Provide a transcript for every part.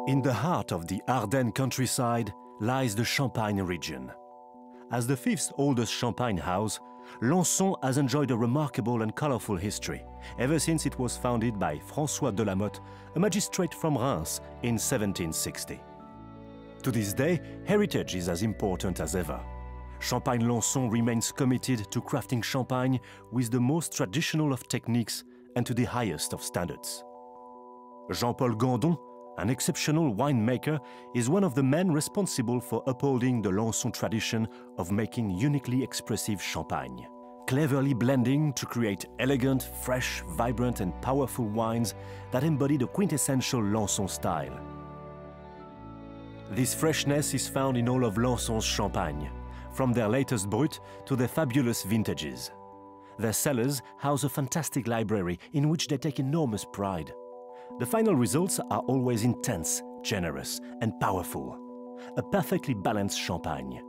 In the heart of the Ardennes countryside lies the Champagne region. As the fifth oldest champagne house, Lanson has enjoyed a remarkable and colorful history, ever since it was founded by François de la Motte, a magistrate from Reims, in 1760. To this day, heritage is as important as ever. Champagne Lanson remains committed to crafting champagne with the most traditional of techniques and to the highest of standards. Jean-Paul Gandon, an exceptional winemaker, is one of the men responsible for upholding the Lanson tradition of making uniquely expressive champagne, cleverly blending to create elegant, fresh, vibrant and powerful wines that embody the quintessential Lanson style. This freshness is found in all of Lanson's champagne, from their latest brut to their fabulous vintages. Their cellars house a fantastic library in which they take enormous pride. The final results are always intense, generous and powerful. A perfectly balanced champagne.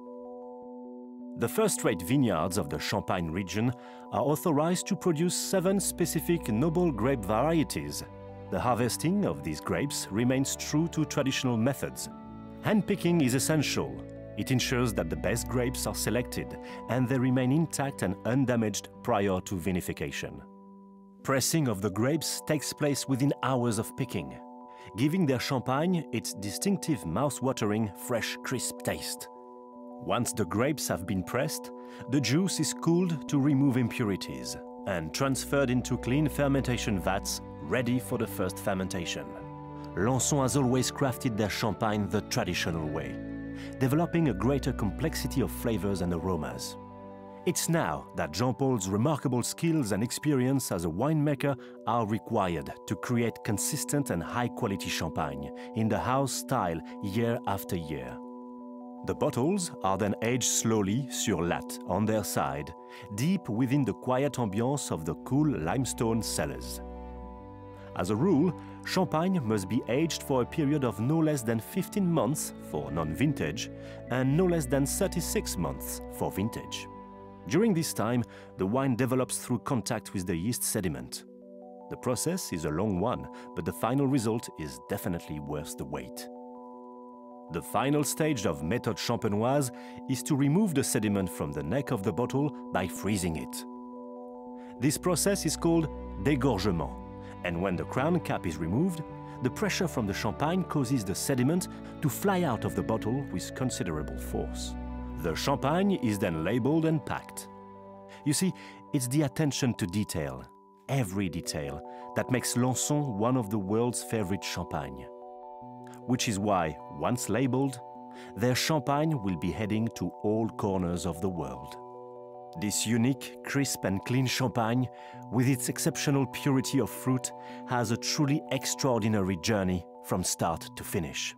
The first-rate vineyards of the Champagne region are authorized to produce 7 specific noble grape varieties. The harvesting of these grapes remains true to traditional methods. Handpicking is essential. It ensures that the best grapes are selected and they remain intact and undamaged prior to vinification. Pressing of the grapes takes place within hours of picking, giving their champagne its distinctive mouth-watering, fresh, crisp taste. Once the grapes have been pressed, the juice is cooled to remove impurities and transferred into clean fermentation vats ready for the first fermentation. Lanson has always crafted their champagne the traditional way, developing a greater complexity of flavors and aromas. It's now that Jean-Paul's remarkable skills and experience as a winemaker are required to create consistent and high-quality champagne in the house style year after year. The bottles are then aged slowly sur latte on their side, deep within the quiet ambiance of the cool limestone cellars. As a rule, champagne must be aged for a period of no less than 15 months for non-vintage and no less than 36 months for vintage. During this time, the wine develops through contact with the yeast sediment. The process is a long one, but the final result is definitely worth the wait. The final stage of Méthode Champenoise is to remove the sediment from the neck of the bottle by freezing it. This process is called dégorgement, and when the crown cap is removed, the pressure from the champagne causes the sediment to fly out of the bottle with considerable force. The champagne is then labeled and packed. You see, it's the attention to detail, every detail, that makes Lanson one of the world's favorite champagne. Which is why, once labeled, their champagne will be heading to all corners of the world. This unique, crisp and clean champagne, with its exceptional purity of fruit, has a truly extraordinary journey from start to finish.